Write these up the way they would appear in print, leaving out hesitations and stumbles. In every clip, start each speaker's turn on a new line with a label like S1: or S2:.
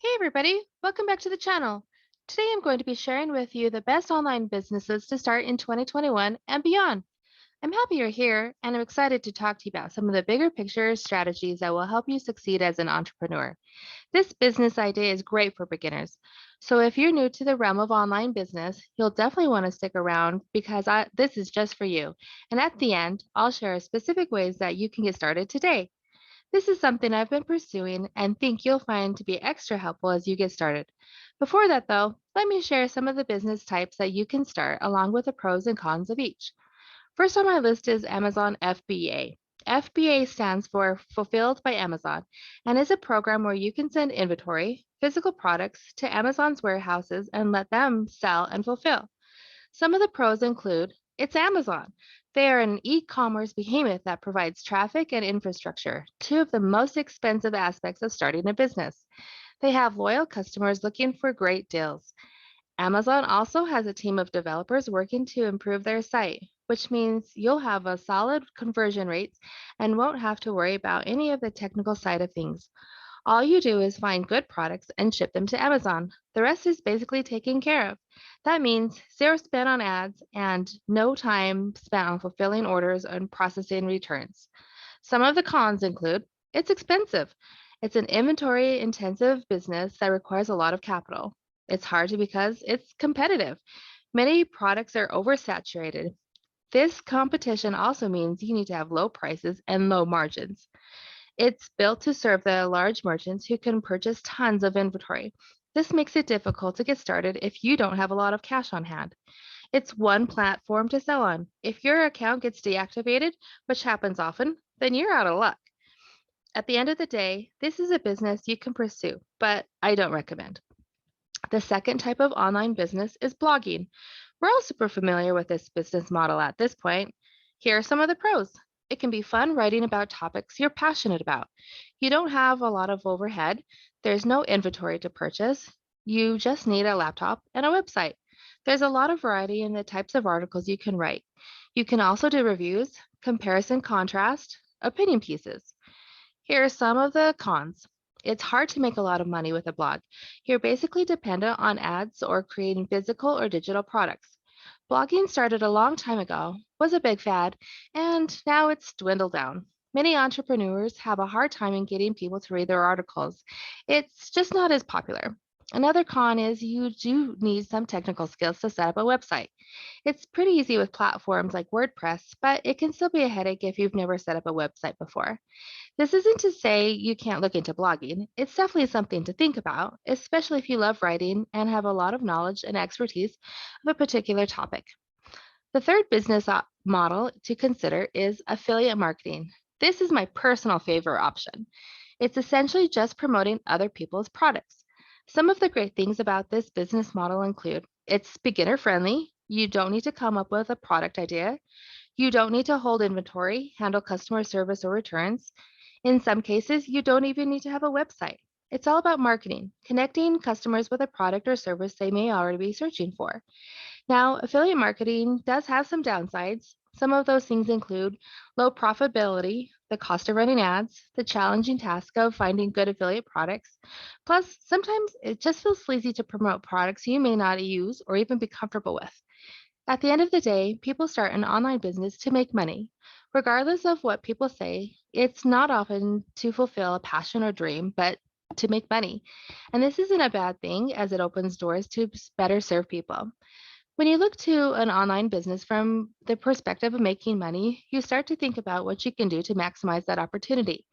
S1: Hey everybody, welcome back to the channel. Today I'm going to be sharing with you the best online businesses to start in 2021 and beyond. I'm happy you're here and I'm excited to talk to you about some of the bigger picture strategies that will help you succeed as an entrepreneur. This business idea is great for beginners. So if you're new to the realm of online business, you'll definitely want to stick around because this is just for you. And at the end, I'll share specific ways that you can get started today. This is something I've been pursuing and think you'll find to be extra helpful as you get started. Before that, though, let me share some of the business types that you can start along with the pros and cons of each. First on my list is Amazon FBA. FBA stands for Fulfilled by Amazon and is a program where you can send inventory, physical products, to Amazon's warehouses and let them sell and fulfill. Some of the pros include it's Amazon. They are an e commerce behemoth that provides traffic and infrastructure, two of the most expensive aspects of starting a business. They have loyal customers looking for great deals. Amazon also has a team of developers working to improve their site, which means you'll have a solid conversion rates and won't have to worry about any of the technical side of things. All you do is find good products and ship them to Amazon. The rest is basically taken care of. That means zero spent on ads and no time spent on fulfilling orders and processing returns. Some of the cons include it's expensive. It's an inventory intensive business that requires a lot of capital. It's hard to because it's competitive. Many products are oversaturated. This competition also means you need to have low prices and low margins. It's built to serve the large merchants who can purchase tons of inventory. This makes it difficult to get started if you don't have a lot of cash on hand. It's one platform to sell on. If your account gets deactivated, which happens often, then you're out of luck. At the end of the day, this is a business you can pursue, but I don't recommend. The second type of online business is blogging. We're all super familiar with this business model at this point. Here are some of the pros. It can be fun writing about topics you're passionate about. You don't have a lot of overhead. There's no inventory to purchase. You just need a laptop and a website. There's a lot of variety in the types of articles you can write. You can also do reviews, comparison contrast, opinion pieces. Here are some of the cons. It's hard to make a lot of money with a blog. You're basically dependent on ads or creating physical or digital products. Blogging started a long time ago, was a big fad, and now it's dwindled down. Many entrepreneurs have a hard time in getting people to read their articles. It's just not as popular. Another con is you do need some technical skills to set up a website. It's pretty easy with platforms like WordPress, but it can still be a headache if you've never set up a website before. This isn't to say you can't look into blogging. It's definitely something to think about, especially if you love writing and have a lot of knowledge and expertise of a particular topic. The third business model to consider is affiliate marketing. This is my personal favorite option. It's essentially just promoting other people's products. Some of the great things about this business model include it's beginner friendly. You don't need to come up with a product idea. You don't need to hold inventory, handle customer service or returns. In some cases, you don't even need to have a website. It's all about marketing, connecting customers with a product or service they may already be searching for. Now, affiliate marketing does have some downsides. Some of those things include low profitability, the cost of running ads, the challenging task of finding good affiliate products. Plus, sometimes it just feels sleazy to promote products you may not use or even be comfortable with. At the end of the day, people start an online business to make money. Regardless of what people say, it's not often to fulfill a passion or dream, but to make money. And this isn't a bad thing as it opens doors to better serve people. When you look to an online business from the perspective of making money, you start to think about what you can do to maximize that opportunity.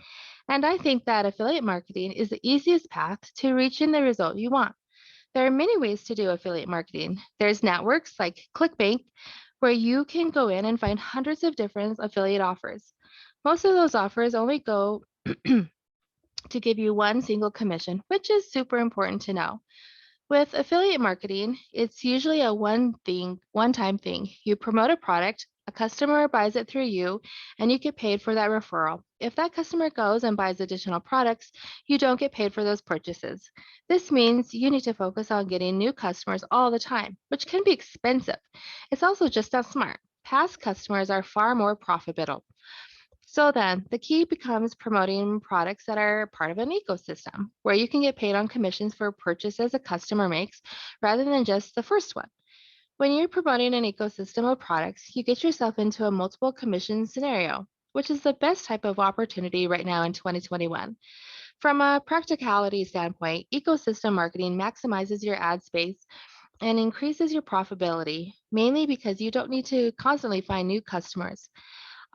S1: And I think that affiliate marketing is the easiest path to reaching the result you want. There are many ways to do affiliate marketing. There's networks like ClickBank, where you can go in and find hundreds of different affiliate offers. Most of those offers only go to give you one single commission, which is super important to know. With affiliate marketing, it's usually a one-time thing. You promote a product, a customer buys it through you, and you get paid for that referral. If that customer goes and buys additional products, you don't get paid for those purchases. This means you need to focus on getting new customers all the time, which can be expensive. It's also just not smart. Past customers are far more profitable. So then, the key becomes promoting products that are part of an ecosystem, where you can get paid on commissions for purchases a customer makes rather than just the first one. When you're promoting an ecosystem of products, you get yourself into a multiple commission scenario, which is the best type of opportunity right now in 2021. From a practicality standpoint, ecosystem marketing maximizes your ad space and increases your profitability, mainly because you don't need to constantly find new customers.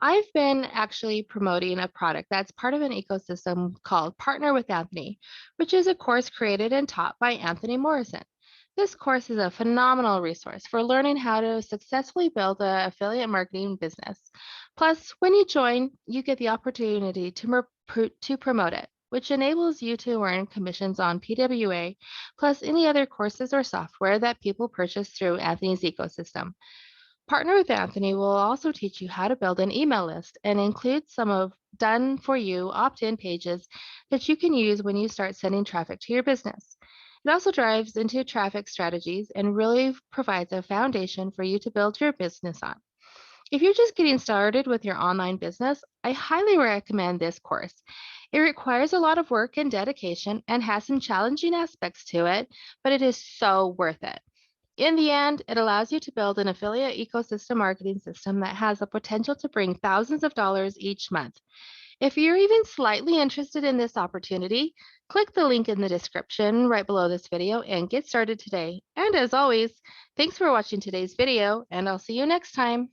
S1: I've been actually promoting a product that's part of an ecosystem called Partner with Anthony, which is a course created and taught by Anthony Morrison. This course is a phenomenal resource for learning how to successfully build an affiliate marketing business. Plus, when you join, you get the opportunity to promote it, which enables you to earn commissions on PWA, plus any other courses or software that people purchase through Anthony's ecosystem. Partner with Anthony will also teach you how to build an email list and include some of done for you opt in pages that you can use when you start sending traffic to your business. It also drives into traffic strategies and really provides a foundation for you to build your business on. If you're just getting started with your online business, I highly recommend this course. It requires a lot of work and dedication and has some challenging aspects to it, but it is so worth it. In the end, it allows you to build an affiliate ecosystem marketing system that has the potential to bring thousands of dollars each month. If you're even slightly interested in this opportunity, click the link in the description right below this video and get started today. And as always, thanks for watching today's video, and I'll see you next time.